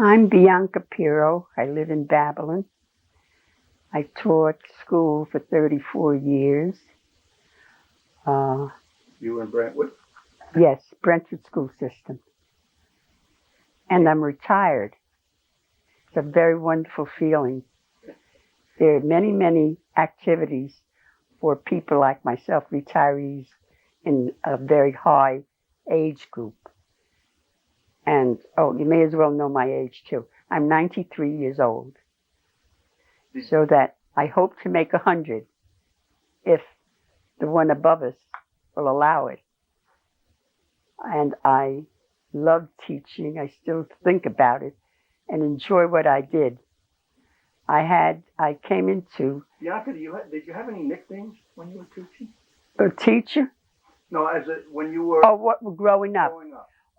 I'm Bianca Pirro. I live in Babylon. I taught school for 34 years. You were in Brentwood? Yes, Brentwood School System. And I'm retired. It's a very wonderful feeling. There are many, many activities for people like myself, retirees in a very high age group. And, you may as well know my age too. I'm 93 years old. So that I hope to make 100 if the one above us will allow it. And I love teaching. I still think about it and enjoy what I did. I came into... Bianca, did you have any nicknames when you were teaching? A teacher? No, when you were... Oh, what, growing up?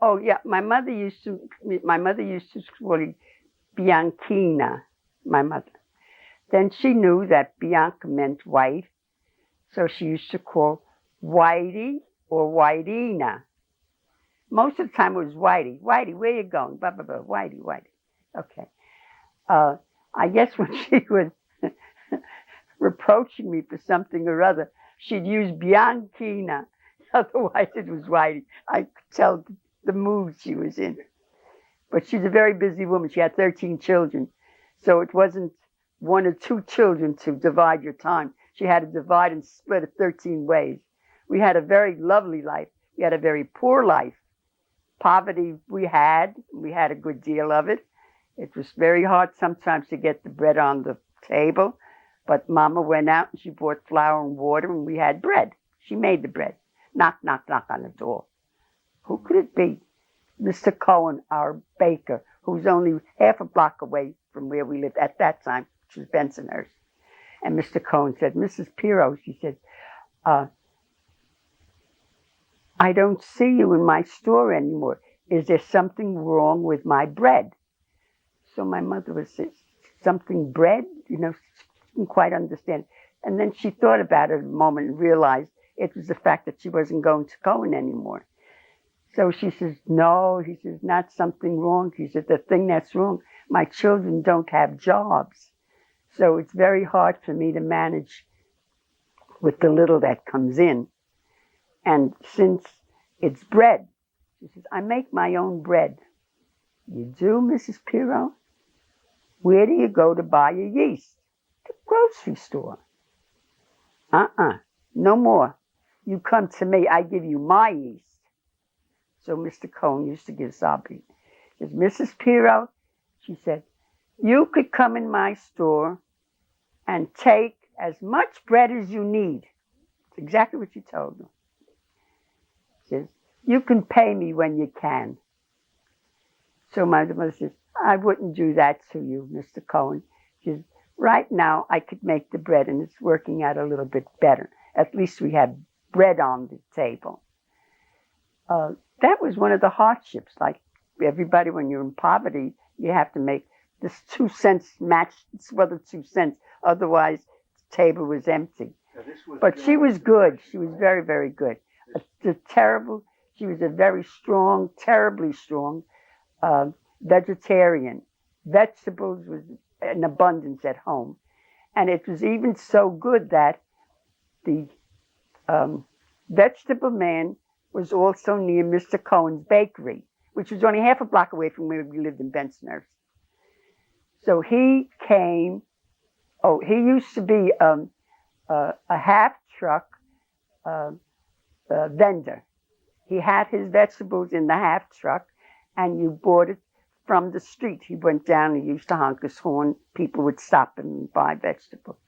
Oh, yeah. My mother used to call me Bianchina, my mother. Then she knew that Bianca meant white, so she used to call Whitey or Whiteina. Most of the time it was Whitey. Whitey, where you going? Blah, blah, blah. Whitey, Whitey. Okay. I guess when she was reproaching me for something or other, she'd use Bianchina. Otherwise it was Whitey. I could tell the mood she was in. But she's a very busy woman. She had 13 children. So it wasn't one or two children to divide your time. She had to divide and split it 13 ways. We had a very lovely life. We had a very poor life. Poverty we had a good deal of it. It was very hard sometimes to get the bread on the table, but Mama went out and she bought flour and water and we had bread. She made the bread. Knock, knock, knock on the door. Who could it be? Mr. Cohen, our baker, who's only half a block away from where we lived at that time, which was Bensonhurst. And Mr. Cohen said, Mrs. Pirro, she said, I don't see you in my store anymore. Is there something wrong with my bread? So my mother was something bread? She didn't quite understand. And then she thought about it a moment and realized it was the fact that she wasn't going to Cohen anymore. So she says, no, he says, not something wrong. He said, the thing that's wrong, my children don't have jobs. So it's very hard for me to manage with the little that comes in. And since it's bread, she says, I make my own bread. You do, Mrs. Pirro? Where do you go to buy your yeast? The grocery store. No more. You come to me, I give you my yeast. So Mr. Cohen used to give Sabri. He says, Mrs. Pirro, she said, you could come in my store and take as much bread as you need. That's exactly what she told me. She says, you can pay me when you can. So my mother says, I wouldn't do that to you, Mr. Cohen. She says, right now I could make the bread and it's working out a little bit better. At least we have bread on the table. That was one of the hardships. Like everybody, when you're in poverty, you have to make this 2 cents match this other 2 cents. Otherwise, the table was empty. But she was good. She was very, very good. She was a very strong, terribly strong vegetarian. Vegetables was in abundance at home. And it was even so good that the vegetable man was also near Mr. Cohen's bakery, which was only half a block away from where we lived in Bensonhurst. So he came, he used to be a half-truck vendor. He had his vegetables in the half-truck, and you bought it from the street. He went down and used to honk his horn. People would stop him and buy vegetables.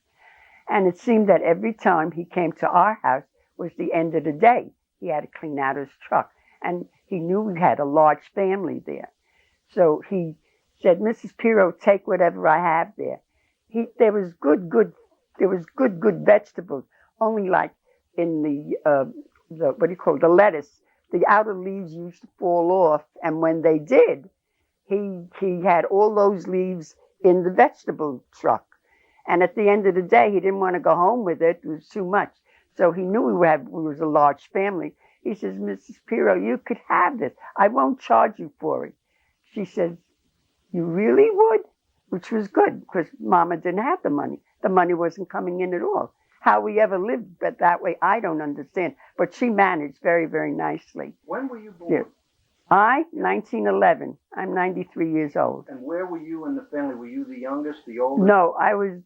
And it seemed that every time he came to our house was the end of the day. He had to clean out his truck. And he knew we had a large family there. So he said, Mrs. Pirro, take whatever I have there. There was good vegetables. Only like in the lettuce, the outer leaves used to fall off. And when they did, he had all those leaves in the vegetable truck. And at the end of the day, he didn't want to go home with it. It was too much. So he knew we was a large family. He says, Mrs. Pirro, you could have this. I won't charge you for it. She says, You really would? Which was good, because Mama didn't have the money. The money wasn't coming in at all. How we ever lived but that way, I don't understand. But she managed very, very nicely. When were you born? Yeah. I, 1911. I'm 93 years old. And where were you in the family? Were you the youngest, the oldest? No, I was,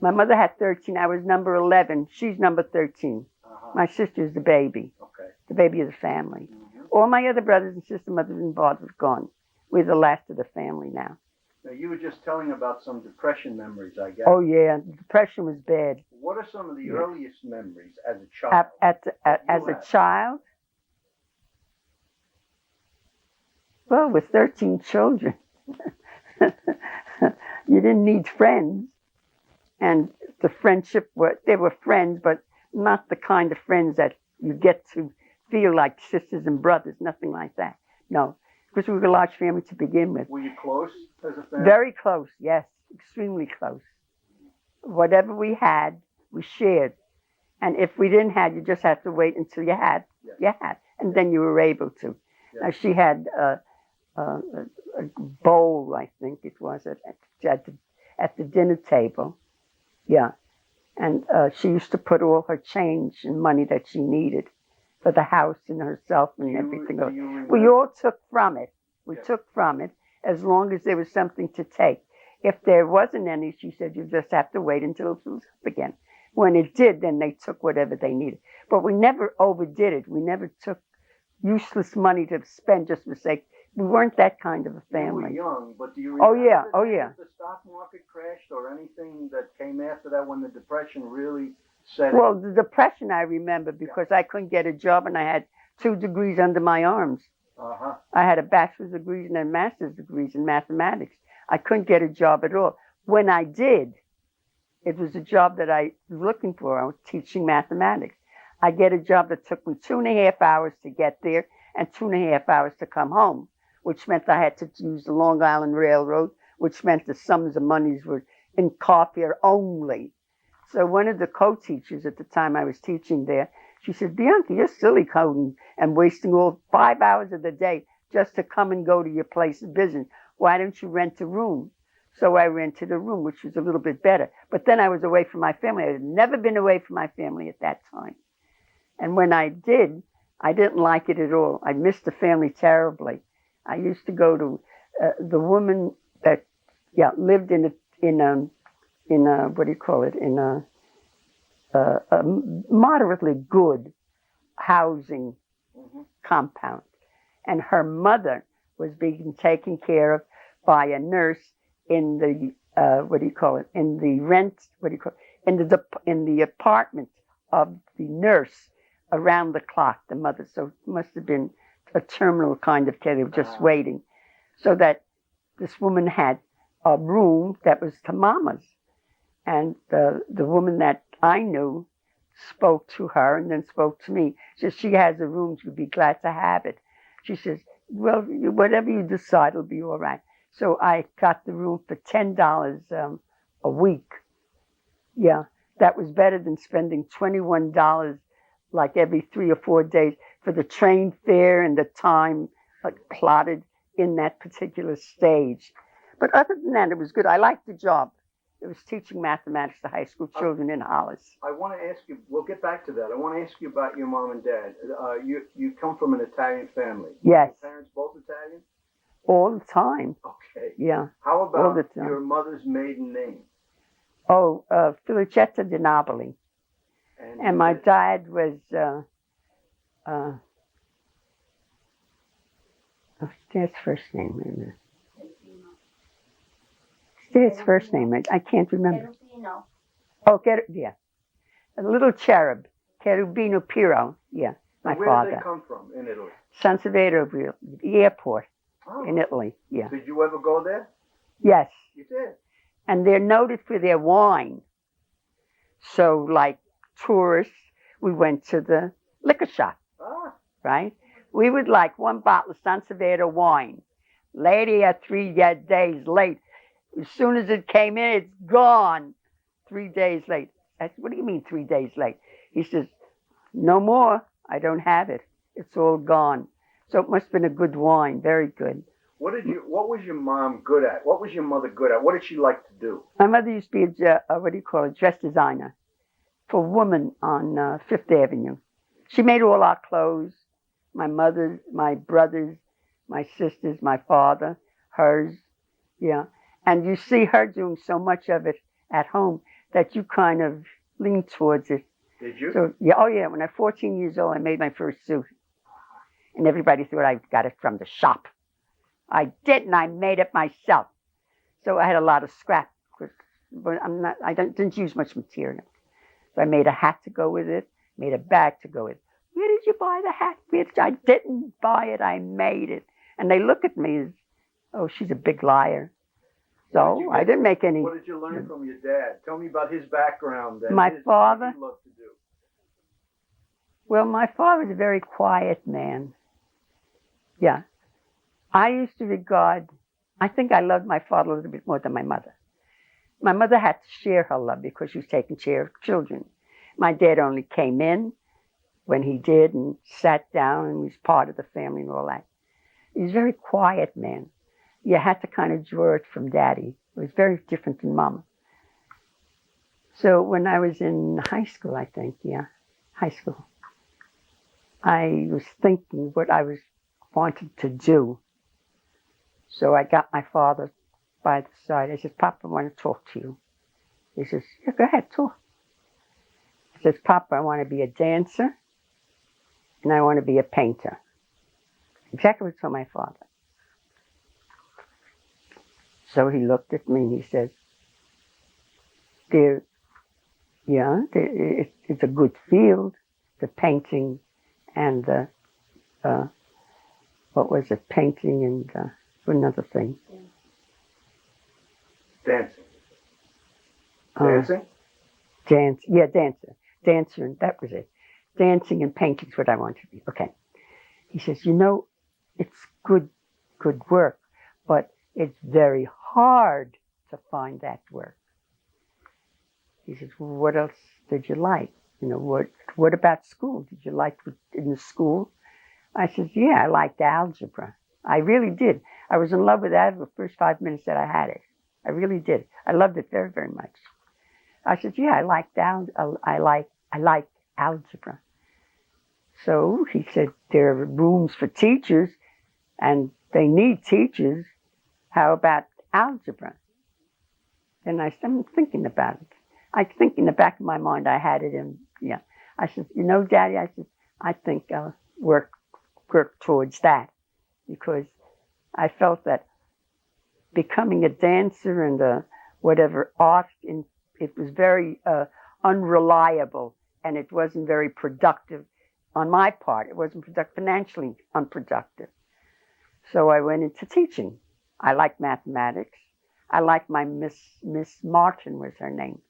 my mother had 13. I was number 11. She's number 13. Uh-huh. My sister's the baby. Okay. The baby of the family. Mm-hmm. All my other brothers and sisters, mothers and fathers gone. We're the last of the family now. Now, you were just telling about some depression memories, I guess. Oh, yeah. The depression was bad. What are some of the earliest memories as a child? As a child? Well, with 13 children, you didn't need friends. And the friendship, they were friends, but not the kind of friends that you get to feel like sisters and brothers, nothing like that. No, because we were a large family to begin with. Were you close as a family? Very close, yes, extremely close. Whatever we had, we shared. And if we didn't have, you just had to wait until you had. Yes. You had, and then you were able to. Yes. Now, she had a bowl, I think it was, at the dinner table. Yeah. And she used to put all her change and money that she needed for the house and herself and everything else. We all took from it. We took from it as long as there was something to take. If there wasn't any, she said, you just have to wait until it fills up again. When it did, then they took whatever they needed. But we never overdid it. We never took useless money to spend just for sake. We weren't that kind of a family. You were young, but do you remember the stock market crashed or anything that came after that when the Depression really set in? Well, the Depression I remember because I couldn't get a job and I had 2 degrees under my arms. Uh-huh. I had a bachelor's degree and a master's degree in mathematics. I couldn't get a job at all. When I did, it was a job that I was looking for. I was teaching mathematics. I get a job that took me 2.5 hours to get there and 2.5 hours to come home, which meant I had to use the Long Island Railroad, which meant the sums of monies were in car fare only. So one of the co-teachers at the time I was teaching there, she said, Bianca, you're silly coding and wasting all 5 hours of the day just to come and go to your place of business. Why don't you rent a room? So I rented a room, which was a little bit better. But then I was away from my family. I had never been away from my family at that time. And when I did, I didn't like it at all. I missed the family terribly. I used to go to the woman that, lived in a what do you call it? In a moderately good housing compound, and her mother was being taken care of by a nurse in the in the apartment of the nurse around the clock. The mother, so it must have been a terminal kind of care. They were just waiting, so that this woman had a room that was to Mama's, and the woman that I knew spoke to her and then spoke to me. She says she has a room. She'd be glad to have it. She says, well, whatever you decide will be all right. So I got the room for $10 a week. Yeah, that was better than spending $21 like every 3 or 4 days for the train fare and the time plotted in that particular stage. But other than that, it was good. I liked the job. It was teaching mathematics to high school children in Hollis. I want to ask you, we'll get back to that. I want to ask you about your mom and dad. You come from an Italian family. Yes. Your parents both Italian? All the time. Okay. Yeah. How about your mother's maiden name? Oh, Felicetta Di Napoli. And my dad was, Dad's first name. Dad's first name, I can't remember. Oh, yeah. A little cherub. Cherubino Pirro. Yeah, my father. Where did they come from in Italy? San Salvador, the airport in Italy. Yeah. Did you ever go there? Yes. You did? And they're noted for their wine. So, like tourists, we went to the liquor shop, right? We would like 1 bottle of San Salvador wine. Lady at 3 days late. As soon as it came in, it's gone. 3 days late. I said, what do you mean 3 days late? He says, no more. I don't have it. It's all gone. So it must have been a good wine. Very good. What was your mom good at? What was your mother good at? What did she like to do? My mother used to be a dress designer for women on Fifth Avenue. She made all our clothes, my mother's, my brother's, my sister's, my father, hers, yeah. And you see her doing so much of it at home that you kind of lean towards it. Did you? So, yeah, oh yeah, when I was 14 years old, I made my first suit. And everybody thought I got it from the shop. I didn't, I made it myself. So I had a lot of scrap, but I didn't use much material. So I made a hat to go with it, made a bag to go with it. Where did you buy the hat? I didn't buy it, I made it. And they look at me as, oh, she's a big liar. So I didn't make any. What did you learn from your dad? Tell me about his background. And my father? What he loved to do. Well, my father was a very quiet man. Yeah. I used to regard, I think I loved my father a little bit more than my mother. My mother had to share her love because she was taking care of children. My dad only came in when he did and sat down and was part of the family and all that. He was a very quiet man. You had to kind of draw it from daddy. It was very different than mama. So when I was in high school, I think, high school, I was thinking what I wanted to do. So I got my father by the side. I said, Papa, I want to talk to you. He says, yeah, go ahead, talk. He says, Papa, I want to be a dancer and I want to be a painter. Exactly what I told my father. So he looked at me and he said, it's a good field, the painting and the, painting and another thing. Dancing. Dancing? Dancer. Dancer, and that was it. Dancing and painting is what I wanted to be. Okay. He says, it's good work, but it's very hard to find that work. He says, well, what else did you like? What about school? Did you like in the school? I said, yeah, I liked algebra. I really did. I was in love with that the first 5 minutes that I had it. I really did. I loved it very, very much. I said, yeah, I like algebra. So he said, there are rooms for teachers and they need teachers. How about algebra? And I said, I'm thinking about it. I think in the back of my mind, I had it in, I said, Daddy, I think I'll work towards that because I felt that becoming a dancer and whatever art, it was very unreliable and it wasn't very productive on my part. It wasn't financially unproductive. So I went into teaching. I liked mathematics. I liked my Miss Martin was her name.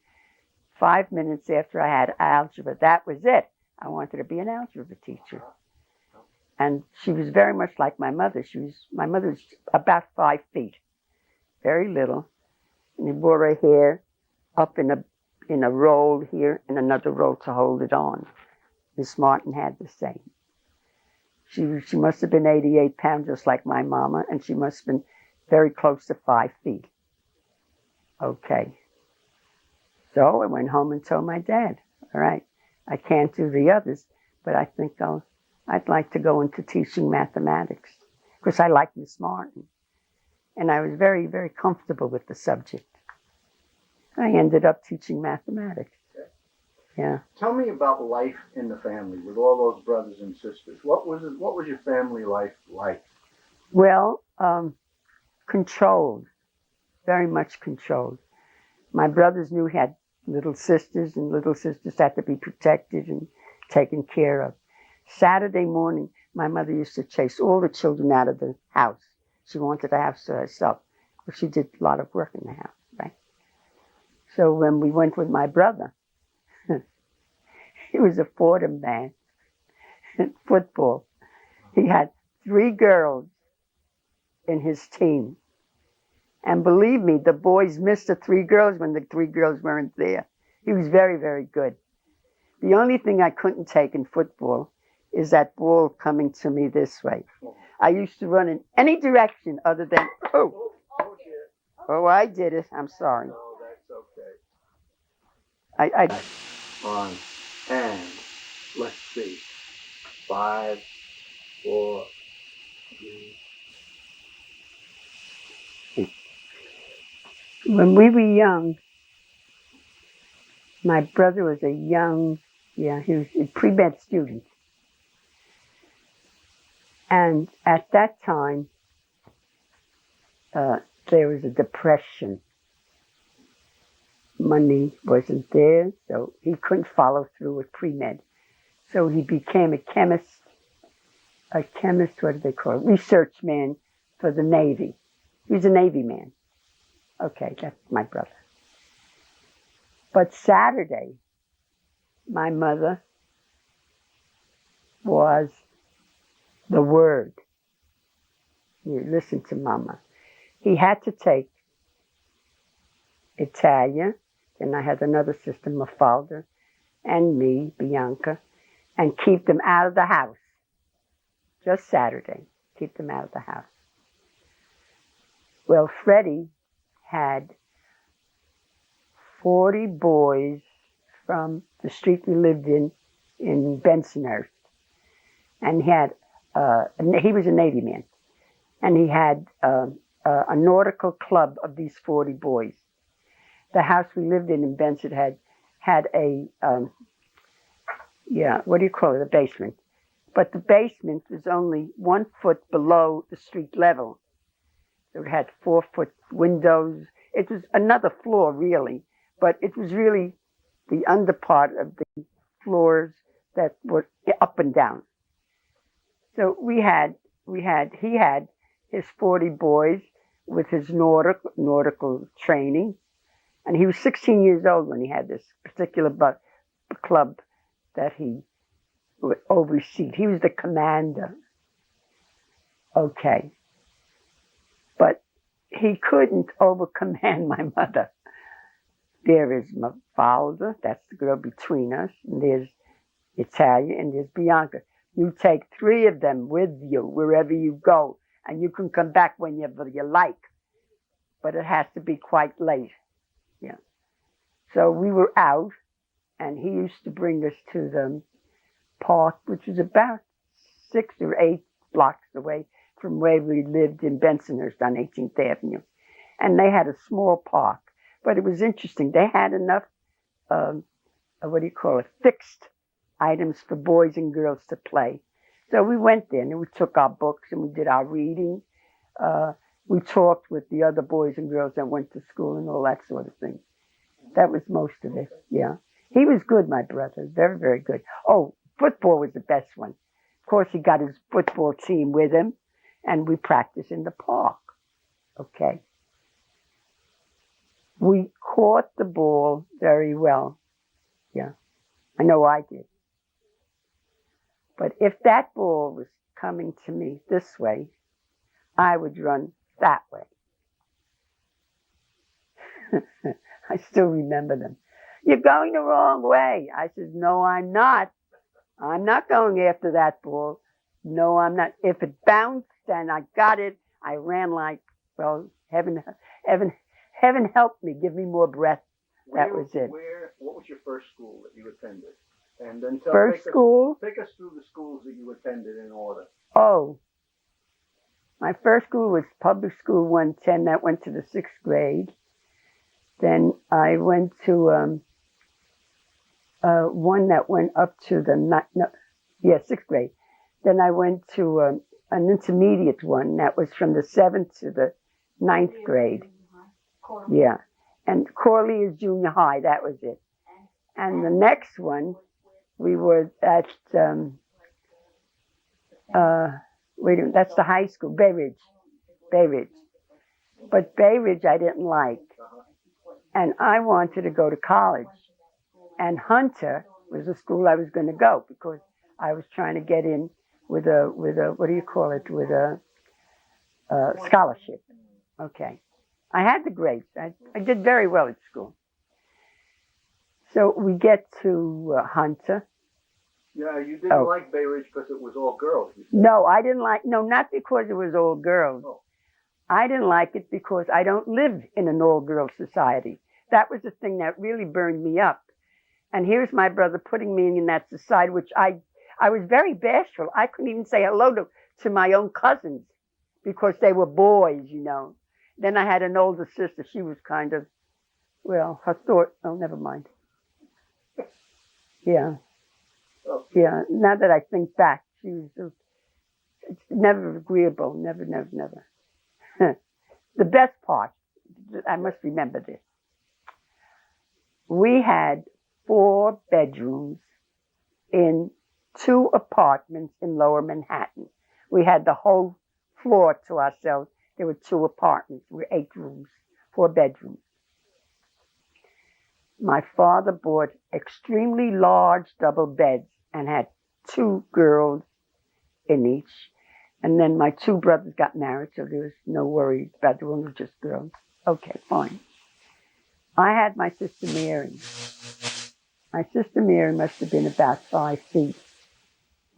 5 minutes after I had algebra, that was it. I wanted to be an algebra teacher. And she was very much like my mother. My mother was about 5 feet, very little. And he wore her hair up in a roll here and another roll to hold it on. Miss Martin had the same. She must have been 88 pounds, just like my mama, and she must have been very close to 5 feet. Okay. So I went home and told my dad, all right, I can't do the others, but I think I'd like to go into teaching mathematics because I like Miss Martin. And I was very, very comfortable with the subject. I ended up teaching mathematics. Yeah. Tell me about life in the family with all those brothers and sisters. What was your family life like? Well, controlled, very much controlled. My brothers knew he had little sisters, and little sisters had to be protected and taken care of. Saturday morning, my mother used to chase all the children out of the house. She wanted the house to herself, but she did a lot of work in the house, right? So when we went with my brother, he was a Fordham man, football. He had 3 girls in his team. And believe me, the boys missed the 3 girls when the 3 girls weren't there. He was very, very good. The only thing I couldn't take in football is that ball coming to me this way. I used to run in any direction other than, oh, I did it. I'm sorry. No, that's okay. I On and let's see. 5, 4, 3. When we were young, my brother was a young, he was a pre-med student. And at that time, there was a depression. Money wasn't there, so he couldn't follow through with pre-med. So he became a chemist, what do they call it? Research man for the Navy. He's a Navy man. Okay, that's my brother. But Saturday, my mother was the word. You listen to Mama. He had to take Italian, and I had another sister, Mafalda, and me, Bianca, and keep them out of the house. Just Saturday, keep them out of the house. Well, Freddie had 40 boys from the street we lived in Bensonhurst. And he was a Navy man. And he had a nautical club of these 40 boys. The house we lived in Benson had a, what do you call it, a basement. But the basement was only 1 foot below the street level. So it had 4-foot windows. It was another floor, really, but it was really the underpart of the floors that were up and down. So he had his 40 boys with his nautical training, and he was 16 years old when he had this particular club that he would oversee. He was the commander. Okay. But he couldn't overcommand my mother. There is Mafalda, that's the girl between us, and there's Italia, and there's Bianca. You take 3 of them with you wherever you go, and you can come back whenever you like. But it has to be quite late. Yeah. So we were out, and he used to bring us to the park, which was about 6 or 8 blocks away from where we lived in Bensonhurst on 18th Avenue. And they had a small park. But it was interesting. They had enough, fixed items for boys and girls to play. So we went there and we took our books and we did our reading. We talked with the other boys and girls that went to school and all that sort of thing. That was most of it, yeah. He was good, my brother, very, very good. Oh, football was the best one. Of course, he got his football team with him, and we practiced in the park. Okay. We caught the ball very well. Yeah, I know I did. But if that ball was coming to me this way, I would run that way. I still remember them. You're going the wrong way. I said, no, I'm not. I'm not going after that ball. No, I'm not. If it bounced and I got it, I ran like, well, heaven help me, give me more breath. That was it. What was your first school that you attended? And then take us through the schools that you attended in order. Oh, my first school was Public School 110. That went to the 6th grade. Then I went to one that went up to the 6th grade. Then I went to an intermediate one that was from the 7th to the 9th grade. Yeah. And Corley is junior high. That was it. And the next one, we were at, that's the high school, Bay Ridge. But Bay Ridge I didn't like. And I wanted to go to college. And Hunter was the school I was going to go because I was trying to get in with a scholarship. Okay. I had the grades. I did very well at school. So we get to Hunter, Yeah, you didn't like Bay Ridge because it was all girls. You said. No, I didn't like. No, not because it was all girls. Oh. I didn't like it because I don't live in an all-girls society. That was the thing that really burned me up. And here's my brother putting me in that society, which I was very bashful. I couldn't even say hello to my own cousins because they were boys, you know. Then I had an older sister. She was kind of, well, her thought, oh, never mind. Yeah. Okay. Yeah. Now that I think back, she was it's never agreeable. Never, never, never. The best part, I must remember this. We had 4 bedrooms in 2 apartments in Lower Manhattan. We had the whole floor to ourselves. There were 2 apartments. We were 8 rooms, 4 bedrooms. My father bought extremely large double beds and had 2 girls in each. And then my 2 brothers got married, so there was no worry about the one was just girls. Okay, fine. I had my sister Mary. My sister Mary must have been about 5 feet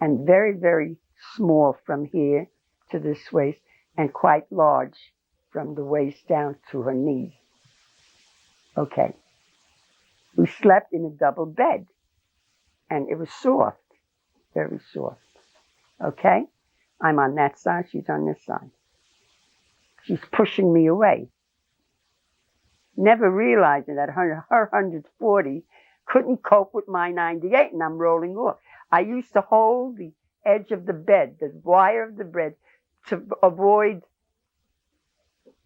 and very, very small from here to this waist and quite large from the waist down to her knees. Okay. We slept in a double bed and it was soft, very soft. Okay? I'm on that side, she's on this side. She's pushing me away. Never realizing that her 140 couldn't cope with my 98 and I'm rolling off. I used to hold the edge of the bed, the wire of the bed, to avoid,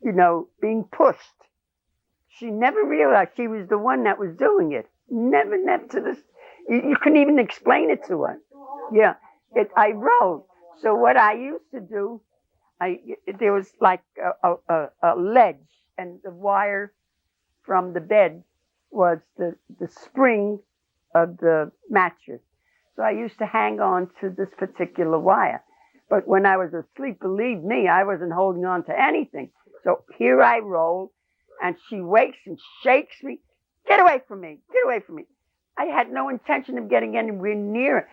you know, being pushed. She never realized she was the one that was doing it. Never to this. You couldn't even explain it to her. Yeah, I rolled. So what I used to do, there was like a ledge, and the wire from the bed was the spring of the mattress. So I used to hang on to this particular wire. But when I was asleep, believe me, I wasn't holding on to anything. So here I roll, and she wakes and shakes me. Get away from me. Get away from me. I had no intention of getting anywhere near her.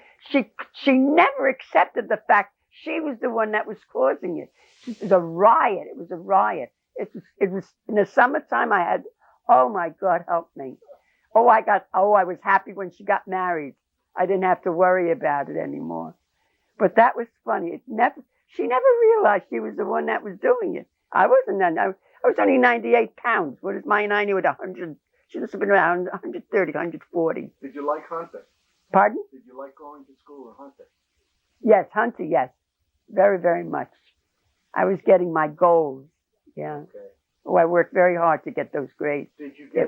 She never accepted the fact she was the one that was causing it. It was a riot. It was a riot. It was in the summertime. I had, oh my God, help me. I was happy when she got married. I didn't have to worry about it anymore. But that was funny. She never realized she was the one that was doing it. I wasn't. I was only 98 pounds. What is my 90 with 100? She must have been around 130, 140. Did you like Hunter? Pardon? Did you like going to school in Hunter? Yes, Hunter, yes. Very, very much. I was getting my goals. Yeah. Okay. Oh, I worked very hard to get those grades. Did you do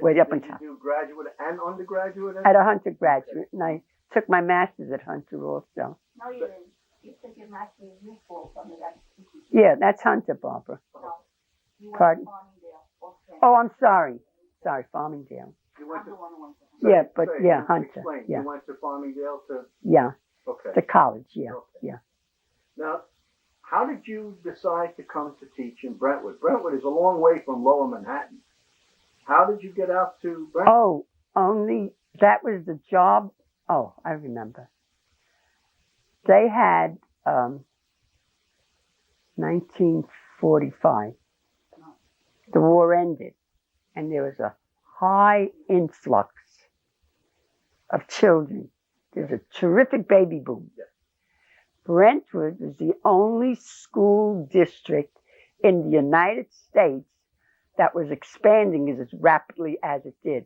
graduate and undergraduate? At a Hunter graduate, and I took my master's at Hunter also. No, you didn't. You took your master's in Newport from the Yeah, that's Hunter, Barbara. No. You Pardon? Farmingdale. Oh, I'm sorry. Sorry, Farmingdale. You went to, yeah, but yeah, Hunter. Explain. Yeah. You went to Farmingdale to. Yeah. Okay. To college. Yeah. Okay. Yeah. Now, how did you decide to come to teach in Brentwood? Brentwood is a long way from Lower Manhattan. How did you get out to Brentwood? Oh, only that was the job. Oh, I remember. They had 1945. The war ended, and there was a high influx of children. There's a terrific baby boom. Yes. Brentwood was the only school district in the United States that was expanding as rapidly as it did.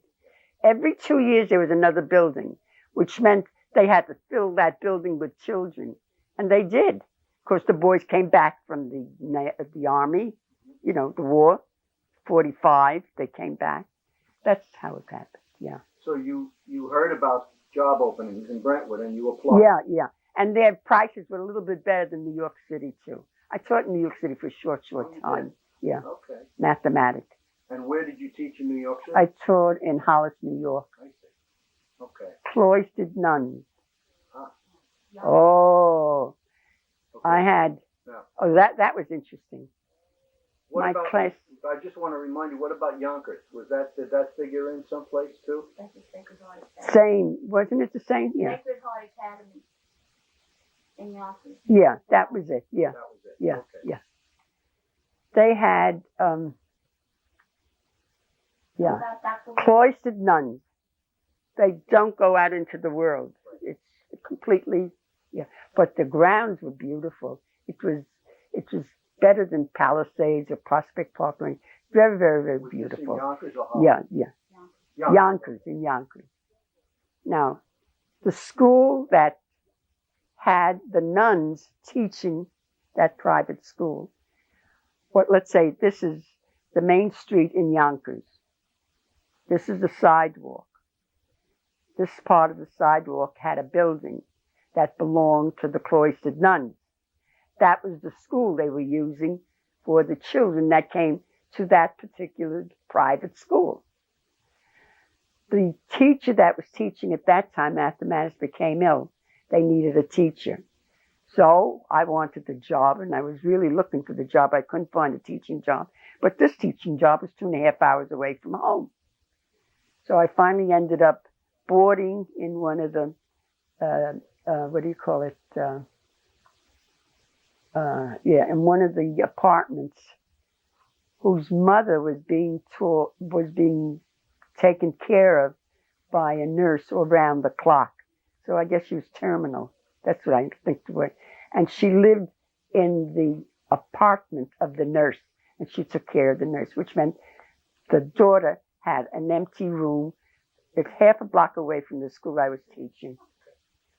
Every 2 years there was another building, which meant they had to fill that building with children. And they did. Of course, the boys came back from the army, you know, the war, 45, they came back. That's how it happened, yeah. So you heard about job openings in Brentwood and you applied? Yeah. And their prices were a little bit better than New York City, too. I taught in New York City for a short time. Yeah. Okay. Mathematics. And where did you teach in New York City? I taught in Hollis, New York. I see. Okay. Cloistered nuns. Ah. Oh. Okay. I had, that was interesting. What My about, class. I just want to remind you, what about Yonkers? Did that figure in someplace too? That's the Sacred Heart Academy. Same. Wasn't it the same? Yeah. Sacred Heart Academy. in Yonkers. Yeah, that was it. Yeah, That was it. yeah, Okay. yeah. They had, yeah, About Dr. cloistered nuns. They don't go out into the world. It's completely, yeah. But the grounds were beautiful. It was better than Palisades or Prospect Park. Very, very, very Was this in beautiful. Yonkers or Holland? Yeah, yeah. Yonkers. In Yonkers. Now, the school that had the nuns teaching that private school, let's say this is the main street in Yonkers. This is the sidewalk. This part of the sidewalk had a building that belonged to the cloistered nuns. That was the school they were using for the children that came to that particular private school. The teacher that was teaching at that time, mathematics, became ill. They needed a teacher. So I wanted the job, and I was really looking for the job. I couldn't find a teaching job. But this teaching job was 2.5 hours away from home. So I finally ended up boarding in one of the, what do you call it? In one of the apartments whose mother was being taken care of by a nurse around the clock. So I guess she was terminal. That's what I think the word. And she lived in the apartment of the nurse, and she took care of the nurse, which meant the daughter had an empty room. It's half a block away from the school I was teaching.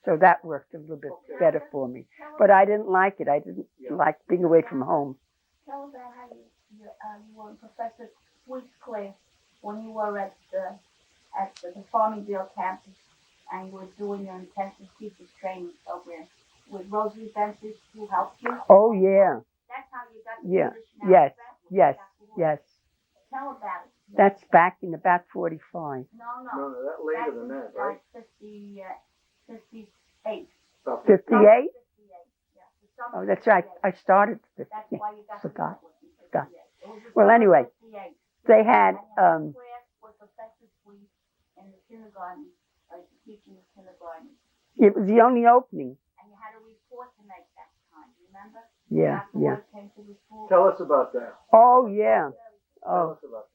So that worked a little bit better for me. But I didn't like it. I didn't like being away from home. Tell us about how you were in Professor Sweet's class when you were at the Farmingdale campus and you were doing your intensive teachers training program with Rosary Fences who helped you. Oh, yeah. That's how you got the position out Yes, of that? yes, yes. Tell about it. That's back in about 45. No, No, that later than that, right? Like 58. About 58? 58, yeah. The summer Oh, that's right. 58. I started. That's why you got the Forgot. job in Forgot. 58. It was the Well, summer of anyway, 58. they had, And you had class with Professor Sweet in the kindergarten, teaching the kindergarten. it was the only opening. And you had a report to make that time, remember? Yeah, Dr. yeah. Hoyt came to the school. Tell us about that. Oh, yeah. Tell Oh, us about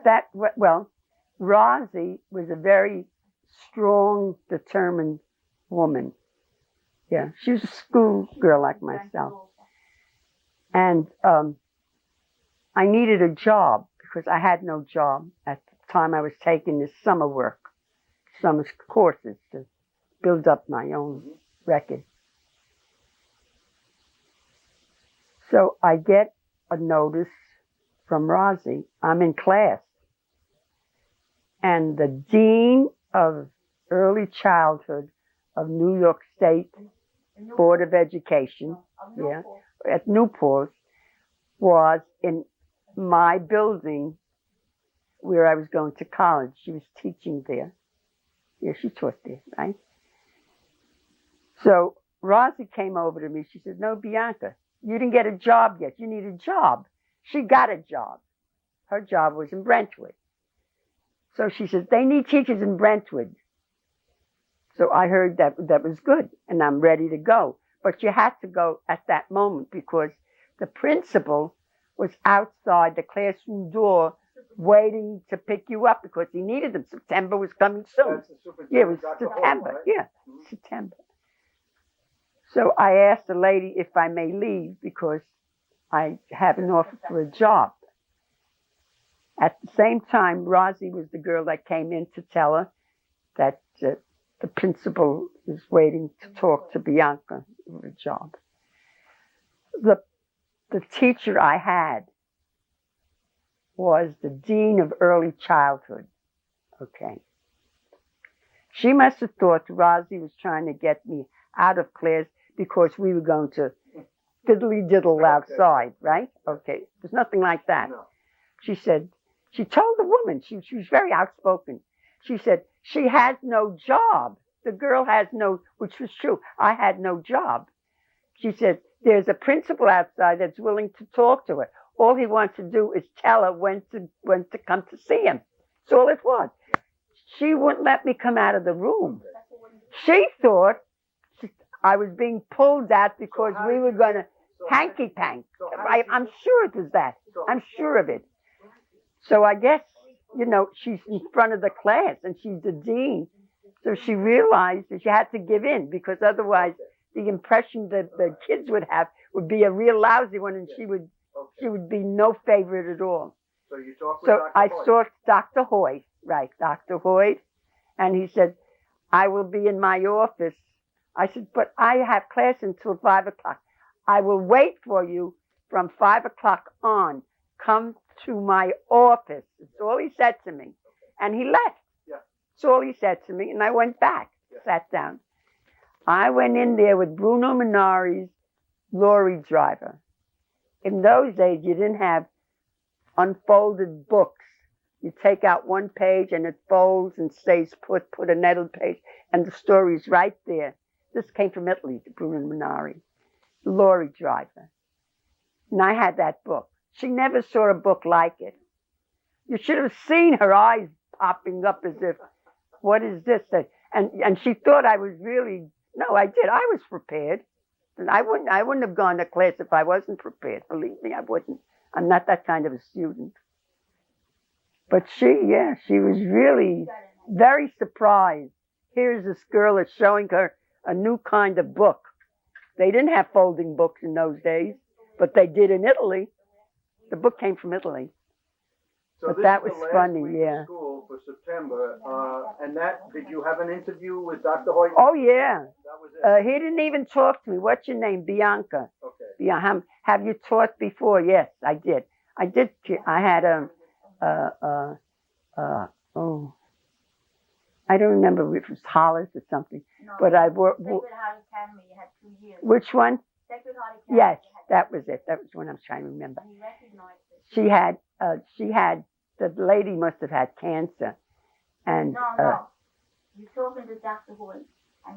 that. well, Rosie was a very strong, determined woman. Yeah, she was a school girl like myself. And I needed a job because I had no job at the time. I was taking this summer courses to build up my own record. So I get a notice from Rosie. I'm in class. And the dean of early childhood of New York State Board of Education, at Newport, was in my building where I was going to college. She was teaching there. Yeah, she taught there, right? So Rosie came over to me. She said, "No, Bianca, you didn't get a job yet. You need a job." She got a job. Her job was in Brentwood. So she said, "They need teachers in Brentwood." So I heard that was good, and I'm ready to go. But you had to go at that moment because the principal was outside the classroom door waiting to pick you up because he needed them. September was coming soon. That's the superintendent, Yeah, it was Dr. Hoyt, September. right? Yeah, September. So I asked the lady if I may leave because I have an offer for a job. At the same time, Rosie was the girl that came in to tell her that the principal is waiting to talk to Bianca for a job. The teacher I had was the dean of early childhood. Okay. She must have thought Rosie was trying to get me out of class because we were going to diddly-diddle outside, right? Okay. There's nothing like that. No. She said, she told the woman, she was very outspoken. She said, she has no job. The girl has no, which was true. I had no job. She said, there's a principal outside that's willing to talk to her. All he wants to do is tell her when to come to see him. That's all it was. She wouldn't let me come out of the room. She thought I was being pulled out because how we did were you going to get- so how- hanky-pank. so how did you- I'm sure it was that. so- I'm sure of it. So I guess, she's in front of the class and she's the dean. So she realized that she had to give in because otherwise the impression that the kids would have would be a real lousy one and she would be no favorite at all. So you talked with So Dr. I Hoyt. saw Dr. Hoyt, right, Dr. Hoyt, and he said, I will be in my office. I said, but I have class until 5 o'clock. I will wait for you from 5 o'clock on. Come to my office. That's all he said to me. And he left. Yeah. That's all he said to me. And I went back, sat down. I went in there with Bruno Minari's lorry driver. In those days, you didn't have unfolded books. You take out one page and it folds and stays put another page, and the story's right there. This came from Italy, to Bruno Minari, the lorry driver. And I had that book. She never saw a book like it. You should have seen her eyes popping up as if, what is this? And she thought I was really, no, I did. I was prepared. And I wouldn't have gone to class if I wasn't prepared. Believe me, I wouldn't. I'm not that kind of a student. But she was really very surprised. Here's this girl that's showing her a new kind of book. They didn't have folding books in those days, but they did in Italy. The book came from Italy. So But this that is the was last funny, week yeah. of school for September, and did you have an interview with Dr. Hoyt? Oh, yeah. That was it. He didn't even talk to me. What's your name? Bianca. Okay. Yeah, have you taught before? Yes, I did. I had I don't remember if it was Hollis or something, No, but I worked. Sacred Heart Academy, you had 2 years. Which one? Sacred Heart Academy. Yes, you had that was it. That was when I was trying to remember. And he recognized it. She had, the lady must have had cancer. And, No. You're talking to Dr. Hoyt, and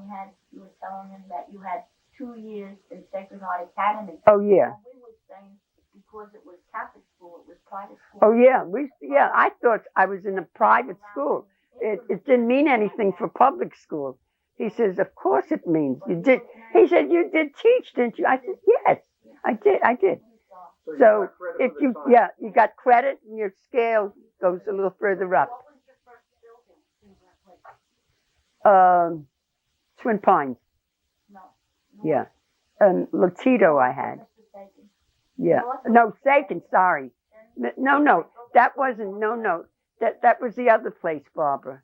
you were telling him that you had 2 years in Sacred Heart Academy. oh yeah. And we were saying because it was Catholic school, it was private school. Oh yeah. I thought I was in a private school. It didn't mean anything for public school. He says, of course it means. You did. He said, you did teach, didn't you? I said, yes, I did. So So you got credit if for the you, time. you got credit and your scale goes a little further up. What was your first building in Brentwood? Twin Pines, No. yeah. Latito I had, Mr. Bacon. yeah. No, Sakin, sorry. No, that wasn't, no. That was the other place, Barbara.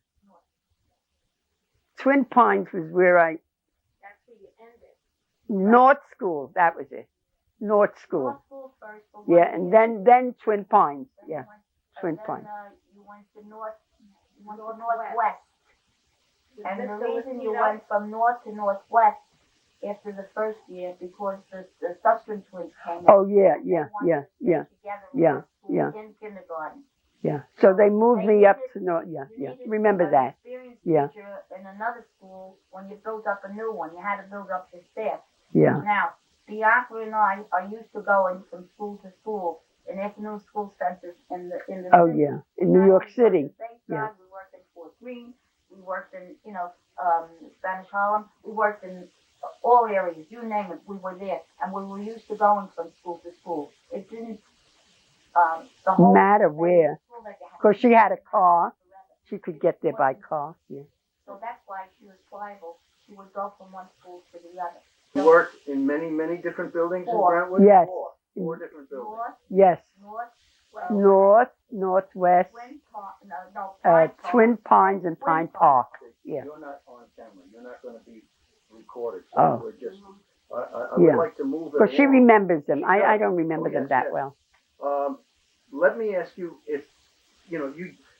Twin Pines was where That's where you ended. North School, that was it. North School. North School first. for 1 Yeah, year. and then Twin Pines, Then yeah. you went- Twin then, Pines. You went to Northwest. And the reason you went from north to northwest after the first year because the Sussman twins came in. Oh yeah. They wanted to stay together in Yeah, the school yeah. in kindergarten. Yeah. So they moved They me up needed- to North. You Yeah. needed Remember an that. experienced Yeah. teacher in another school when you built up a new one. You had to build up your staff. Yeah. Now, Bianca and I are used to going from school to school in afternoon school centers in the Oh city. yeah. In New York City. Bayside, Yeah. we worked in Fort Greene. We worked in, Spanish Harlem. We worked in all areas, you name it, we were there. And we were used to going from school to school. It didn't, the whole Matter where. school that you had- Because she had a car. She could get there by car. Yeah. So that's why she was pliable. She would go from one school to the other. You worked in many different buildings in Four. Brentwood? Yes. Four different buildings. North, Yes. west, Northwest. Twin Park, Pine Park. Twin Pines and Pine Park. Yeah. You're not on camera. You're not going to be recorded. So Oh. we're just, I Yeah. would like to move it Because she along. remembers them. She I does. don't remember Oh, them yes, that yes. well. Let me ask you if,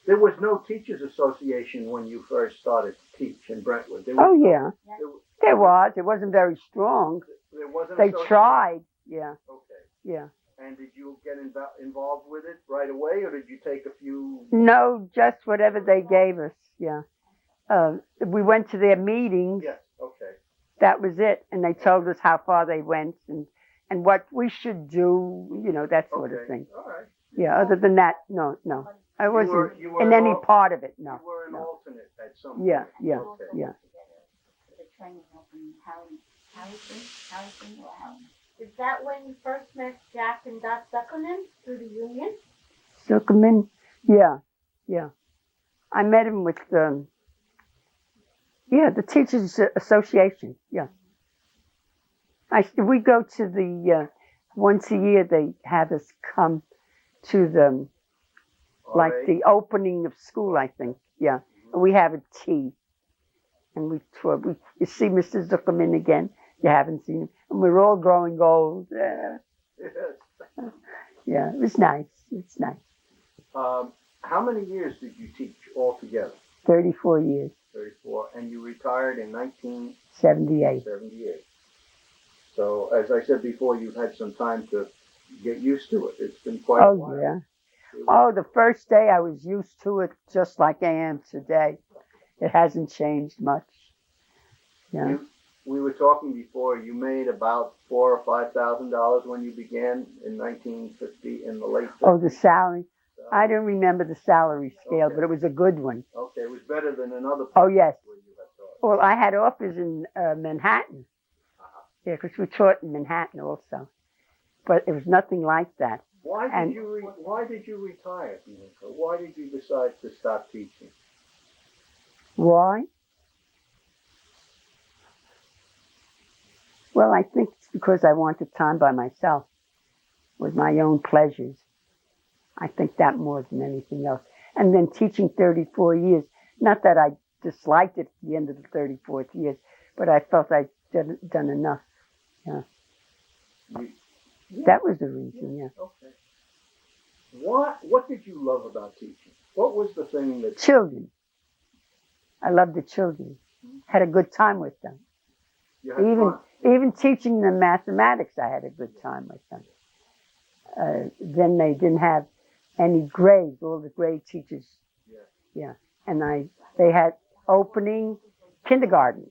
there was no teachers association when you first started to teach in Brentwood. There was Oh yeah. There, There was. It wasn't very strong. there wasn't They association? tried. Yeah. Okay. Yeah. And did you get involved with it right away, or did you take a few? No, just whatever they gave us. Yeah. We went to their meetings. Yes. Okay. That was it. And they told us how far they went and what we should do, that sort Okay. of thing. All right. Yeah. Other than that, no. I wasn't you were in any involved- part of it. No. You were an no. alternate at some Yeah. point. Yeah. Okay. Yeah. The training up in Harry Harrison, wow. Is that when you first met Jack and Dot Zuckerman through the union? Zuckerman? Yeah. I met him with, the Teachers Association, yeah. We go to the, once a year they have us come to the, like the opening of school, I think, yeah. And we have a tea. And we tour. You see Mr. Zuckerman again. You haven't seen him. And we're all growing old. Yeah, it was nice. It's nice. How many years did you teach altogether? 34 years. 34. And you retired in 1978. 78. So, as I said before, you've had some time to get used to it. It's been quite a while. Yeah. Oh, the first day I was used to it just like I am today. It hasn't changed much. Yeah. We were talking before. You made about $4,000 or $5,000 when you began in 1950 in the late 50s. Oh, the salary. I don't remember the salary scale, okay, but it was a good one. Okay, it was better than another. Oh yes. Where you had taught. Well, I had offers in Manhattan. Yeah, because we taught in Manhattan also, but it was nothing like that. Why did you retire, Bianca? Why did you decide to stop teaching? Why? Well, I think it's because I wanted time by myself with my own pleasures. I think that more than anything else. And then teaching 34 years, not that I disliked it at the end of the 34th years, but I felt I'd done enough. Yeah. That was the reason, yeah. Okay. What did you love about teaching? What was the thing that... Children. I loved the children. Had a good time with them. Even teaching them mathematics, I had a good time with them. Then they didn't have any grades, all the grade teachers. Yeah. And they had opening kindergarten.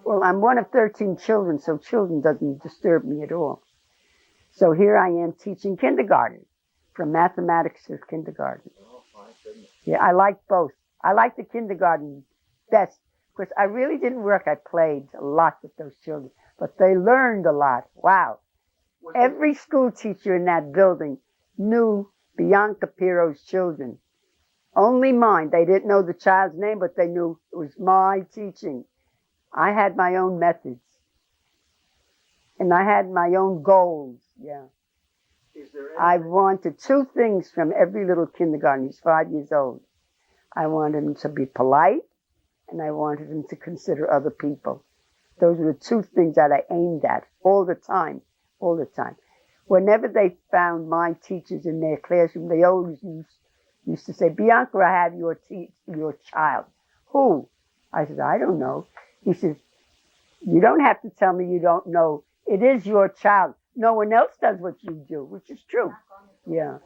Well, I'm one of 13 children, so children doesn't disturb me at all. So here I am teaching kindergarten, from mathematics to kindergarten. Yeah, I like both. I like the kindergarten best because I really didn't work. I played a lot with those children, but they learned a lot. Wow. Every school teacher in that building knew Bianca Pirro's children. Only mine. They didn't know the child's name, but they knew it was my teaching. I had my own methods. And I had my own goals. Yeah. I wanted two things from every little kindergarten. He's 5 years old. I wanted him to be polite, and I wanted him to consider other people. Those were the two things that I aimed at all the time. Whenever they found my teachers in their classroom, they always used to say, Bianca, I have your child. Who? I said, I don't know. He says, you don't have to tell me you don't know. It is your child. No one else does what you do, which is true. Yeah.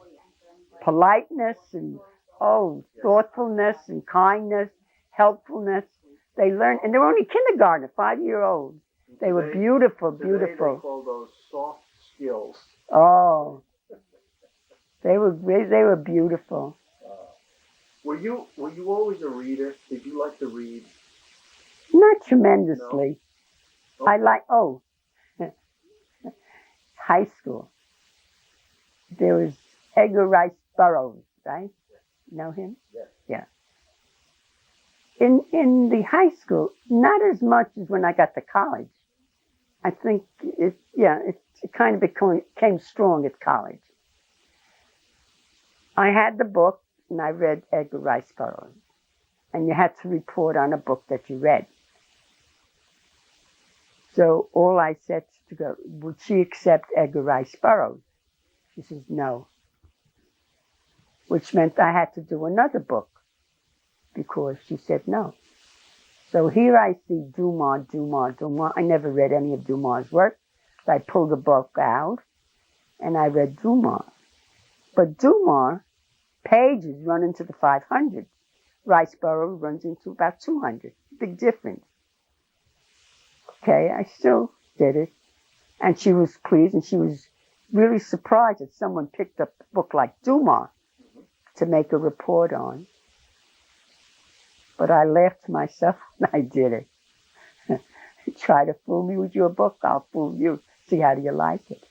Politeness and, thoughtfulness and kindness, helpfulness. They learn, and they were only kindergarten, 5-year-olds. They were beautiful, beautiful. Today they call those soft skills. Oh, they were beautiful. Were you always a reader? Did you like to read? Not tremendously. No? I like high school. There was Edgar Rice Burroughs, right? Know him? Yes. Yeah. In the high school, not as much as when I got to college. I think it kind of became strong at college. I had the book, and I read Edgar Rice Burroughs. And you had to report on a book that you read. So all I said to go, would she accept Edgar Rice Burroughs? She says, no. Which meant I had to do another book because she said no. So here I see Dumas. I never read any of Dumas' work. So I pulled the book out and I read Dumas. But Dumas, pages run into the 500. Rice Burroughs runs into about 200. Big difference. Okay, I still did it. And she was pleased, and she was really surprised that someone picked up a book like Dumas to make a report on. But I laughed to myself when I did it. Try to fool me with your book, I'll fool you. See, how do you like it?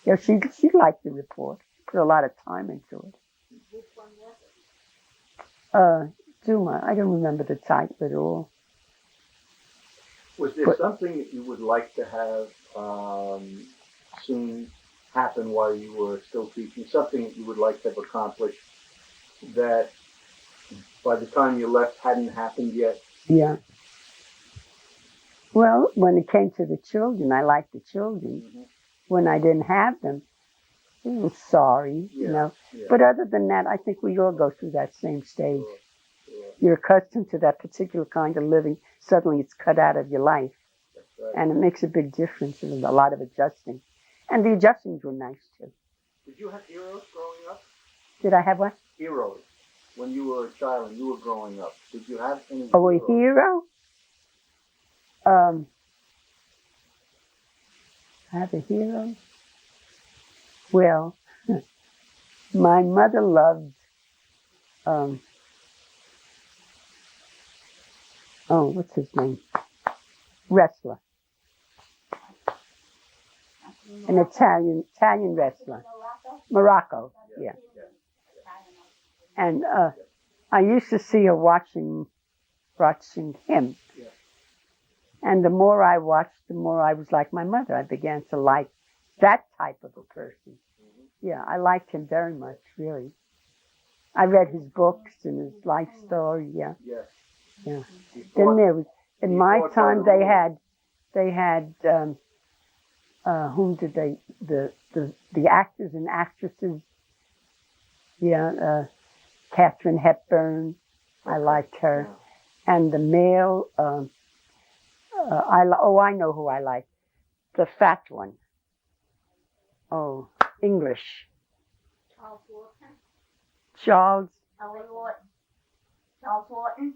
Yeah, she liked the report. Put a lot of time into it. Which one was it? Duma, I don't remember the title at all. Was there something that you would like to have seen happen while you were still teaching? Something that you would like to have accomplished that by the time you left hadn't happened yet? Yeah. Well, when it came to the children, I liked the children. Mm-hmm. When I didn't have them, I was sorry, Yeah, you know. yeah. But other than that, I think we all go through that same stage. Sure. You're accustomed to that particular kind of living. Suddenly it's cut out of your life. That's right. And it makes a big difference. There's a lot of adjusting. And the adjustings were nice, too. Did you have heroes growing up? Did I have what? Heroes. When you were a child and you were growing up, did you have any Oh, heroes? a hero? I have a hero? Well, my mother loved, what's his name? Wrestler. An Italian wrestler. Morocco, yeah. And I used to see her watching him. Yeah. And the more I watched, the more I was like my mother. I began to like that type of a person. Mm-hmm. Yeah, I liked him very much, really. I read his books and his life story, yeah. Yes. Yeah. Then Then there was, in my time, they had, whom did they, the actors and actresses, yeah, Katharine Hepburn, I liked her. Yeah. And the male, I know who I like. The fat one. Oh, English. Charles Wharton. Charles Ellie Wharton. Charles Wharton.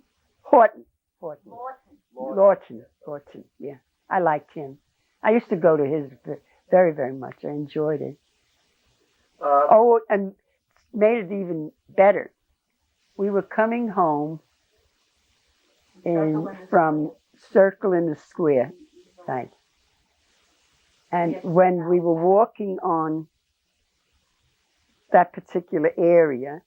Horton, yeah. I liked him. I used to go to his very, very much. I enjoyed it. And made it even better. We were coming home from Circle in the Square, right? And when we were walking on that particular area,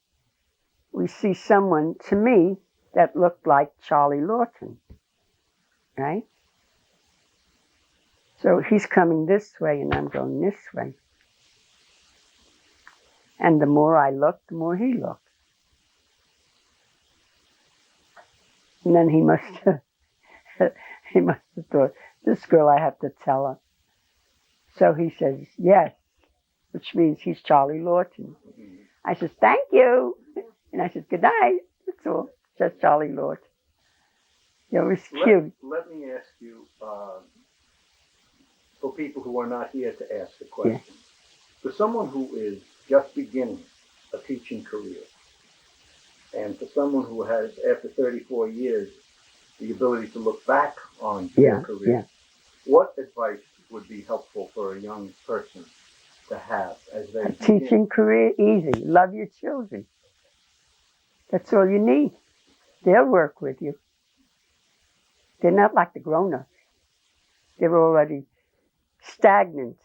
we see someone, to me, that looked like Charlie Lawton, right? So he's coming this way and I'm going this way. And the more I looked, the more he looked. And then he must have thought, this girl, I have to tell her. So he says, yes, which means he's Charlie Lawton. Mm-hmm. I says, thank you. And I said, good night. That's all. Just Charlie Lawton. It was cute. Let me ask you, for people who are not here to ask the question, Yeah. For someone who is just beginning a teaching career, and for someone who has, after 34 years, the ability to look back on their career, what advice would be helpful for a young person to have as they begin? Teaching career, easy. Love your children. That's all you need. They'll work with you. They're not like the grown-ups. They're already stagnant.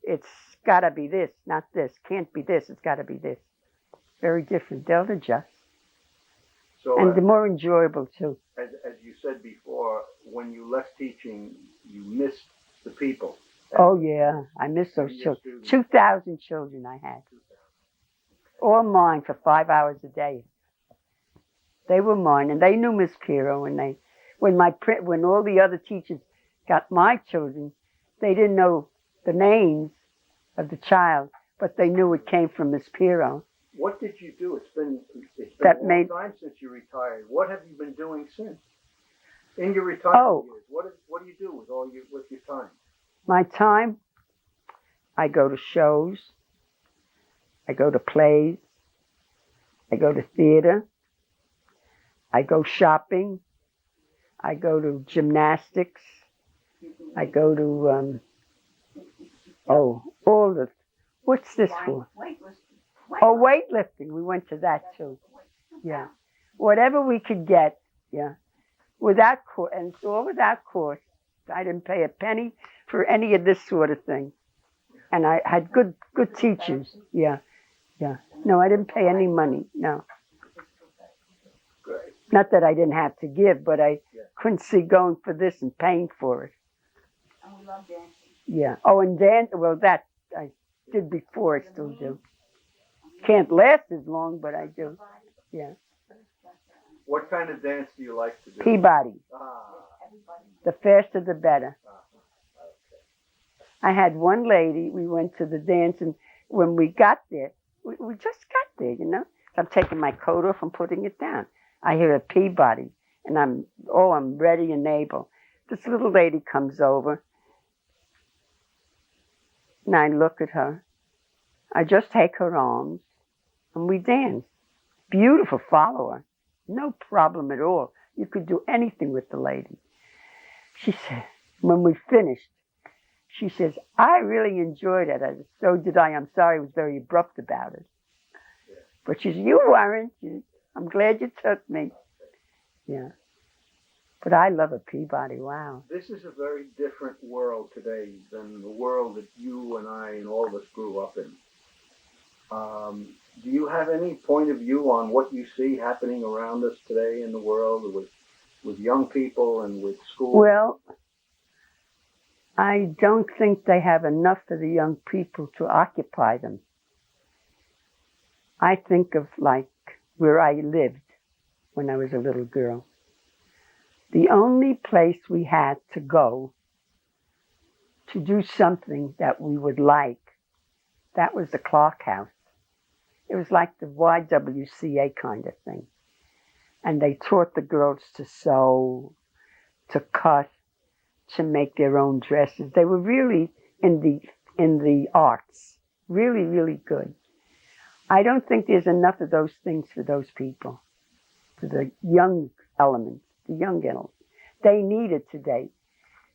It's got to be this, not this. Can't be this. It's got to be this. Very different. They'll adjust. So, and they're more enjoyable, too. As you said before, when you left teaching, you missed the people. Oh, yeah. I miss those children. 2,000 children I had. All mine for 5 hours a day. They were mine, and they knew Miss Pirro. And when all the other teachers got my children, they didn't know the names of the child, but they knew it came from Miss Pirro. What did you do? It's been a long time since you retired. What have you been doing since? In your retirement years, what do you do with your time? My time, I go to shows. I go to plays. I go to theater. I go shopping. I go to gymnastics. I go to, what's this for? Oh, weightlifting. We went to that too. Yeah. Whatever we could get, yeah. And it's all without cost. I didn't pay a penny for any of this sort of thing. And I had good teachers. Yeah. No, I didn't pay any money. No. Great. Not that I didn't have to give, but I couldn't see going for this and paying for it. I love dancing. Yeah. Oh, and dance. Well, that I did before. I still do. Can't last as long, but I do. Yeah. What kind of dance do you like to do? Peabody. Ah. The faster, the better. Okay. I had one lady. We went to the dance, and when we got there, we just got there, you know. I'm taking my coat off and putting it down. I hear a Peabody, and I'm ready and able. This little lady comes over, and I look at her. I just take her arms, and we dance. Beautiful follower. No problem at all. You could do anything with the lady. She said, when we finished, she says, I really enjoyed it. I said, so did I. I'm sorry I was very abrupt about it. But she said, you weren't. I'm glad you took me. Yeah. But I love a Peabody. Wow. This is a very different world today than the world that you and I and all of us grew up in. Do you have any point of view on what you see happening around us today in the world with young people and with schools? Well, I don't think they have enough of the young people to occupy them. I think of like where I lived when I was a little girl. The only place we had to go to do something that we would like, that was the Clark House. It was like the YWCA kind of thing. And they taught the girls to sew, to cut, to make their own dresses. They were really in the arts. Really, really good. I don't think there's enough of those things for those people, for the young elements, the young elements. They need it today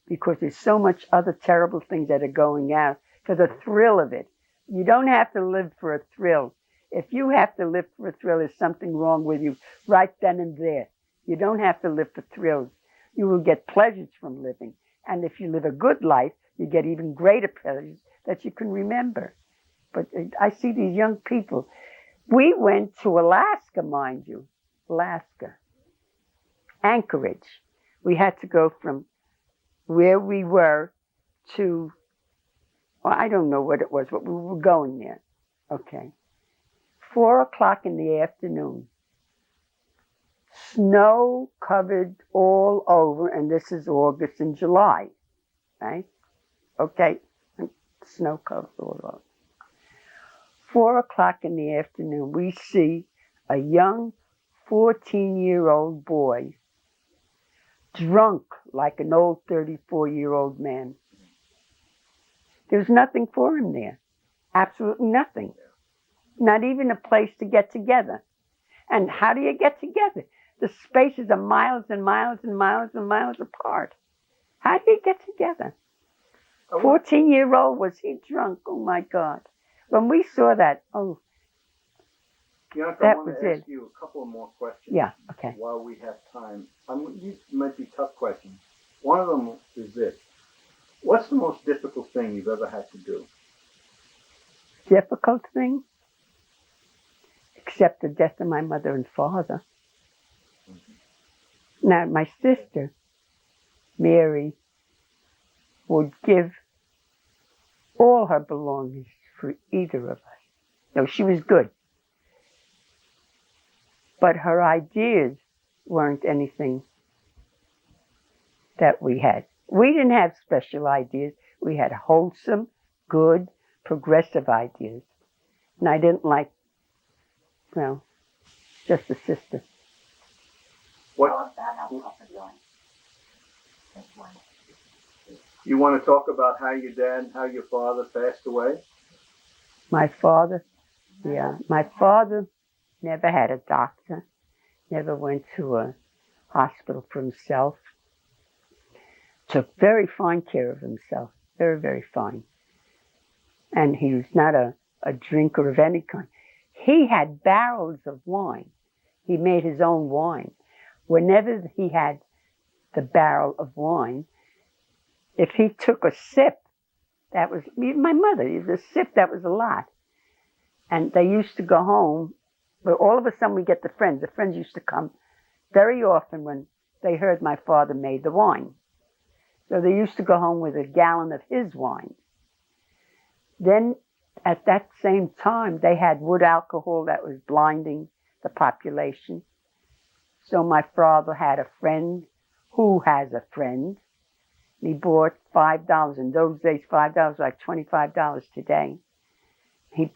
because there's so much other terrible things that are going out for the thrill of it. You don't have to live for a thrill. If you have to live for a thrill, there's something wrong with you right then and there. You don't have to live for thrills. You will get pleasures from living. And if you live a good life, you get even greater pleasures that you can remember. But I see these young people. We went to Alaska, mind you. Alaska. Anchorage. We had to go from where we were to, well, I don't know what it was, but we were going there. Okay. 4:00 in the afternoon. Snow covered all over, and this is August and July, right? Okay. Snow covered all over. 4:00 in the afternoon, we see a young 14-year-old boy drunk like an old 34-year-old man. There's nothing for him there. Absolutely nothing. Not even a place to get together. And how do you get together? The spaces are miles and miles and miles and miles apart. How do you get together? 14-year-old, was he drunk? Oh my God. When we saw that, oh, Bianca, that I want was to it. ask you a couple more questions. Yeah, okay. While we have time. These might be tough questions. One of them is this. What's the most difficult thing you've ever had to do? Difficult thing? Except the death of my mother and father. Mm-hmm. Now, my sister, Mary, would give all her belongings for either of us. No, she was good. But her ideas weren't anything that we had. We didn't have special ideas. We had wholesome, good, progressive ideas. And I didn't like, well, just a sister. What? Tell us about how Papa's doing. You want to talk about how your dad, how your father passed away? My father, yeah. My father never had a doctor, never went to a hospital for himself. Took very fine care of himself, very, very fine. And he was not a drinker of any kind. He had barrels of wine. He made his own wine. Whenever he had the barrel of wine, if he took a sip, that was my mother. The sip, that was a lot. And they used to go home, but all of a sudden we get the friends. The friends used to come very often when they heard my father made the wine. So they used to go home with a gallon of his wine. Then at that same time, they had wood alcohol that was blinding the population. So my father had a friend who has a friend. He bought $5. In those days, $5 was like $25 today. He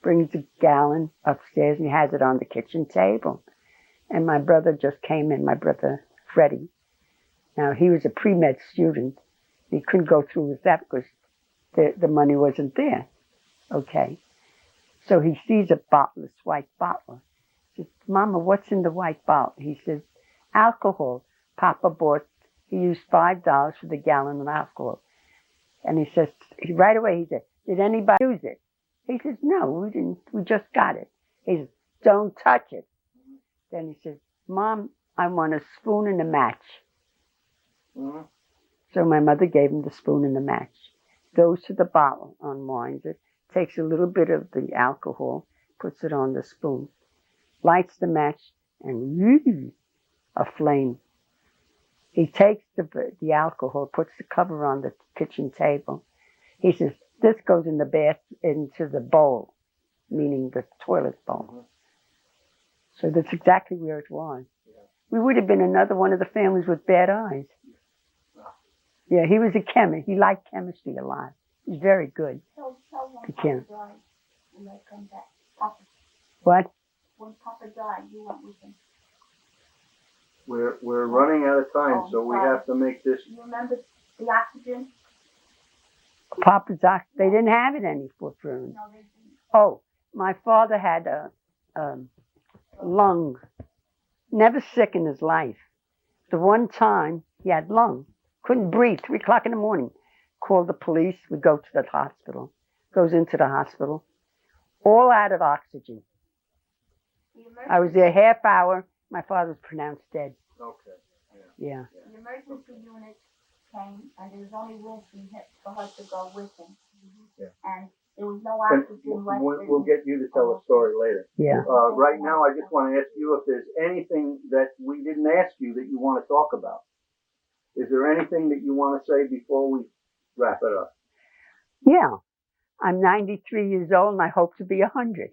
brings a gallon upstairs and he has it on the kitchen table. And my brother just came in, my brother Freddie. Now, he was a pre-med student. He couldn't go through with that because the money wasn't there. Okay. So he sees a bottle, this white bottle. He says, Mama, what's in the white bottle? He says, alcohol. Papa bought, he used $5 for the gallon of alcohol. And he says, right away he said, did anybody use it? He says, no, we didn't. We just got it. He says, don't touch it. Then he says, Mom, I want a spoon and a match. Mm-hmm. So my mother gave him the spoon and the match. Goes to the bottle, unwinds it, takes a little bit of the alcohol, puts it on the spoon, lights the match, and a flame. He takes the alcohol, puts the cover on the kitchen table. He says, this goes in the bath, into the bowl, meaning the toilet bowl. Mm-hmm. So that's exactly where it was. Yeah. We would have been another one of the families with bad eyes. Yeah, he was a chemist. He liked chemistry a lot. He's very good. So when Papa died, when they come back, Papa. What? When Papa died, you went with him. We're running out of time, so we have to make this. You remember the oxygen? Papa's oxygen. They didn't have it any for prunes. No, they didn't. Oh, my father had a lung. Never sick in his life. The one time he had lung. Couldn't breathe, 3 o'clock in the morning. Called the police, we go to the hospital. Goes into the hospital. All out of oxygen. I was there a half hour. My father was pronounced dead. Okay. Yeah. The emergency unit came and there was only room for her to go with him. Yeah. And there was no oxygen left. We'll get you to tell a story later. Yeah. Right now, I just want to ask you if there's anything that we didn't ask you that you want to talk about. Is there anything that you want to say before we wrap it up? Yeah. I'm 93 years old and I hope to be 100.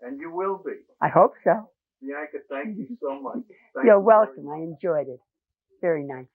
And you will be. I hope so. Bianca, thank you so much. You're welcome. I enjoyed it. Very nice.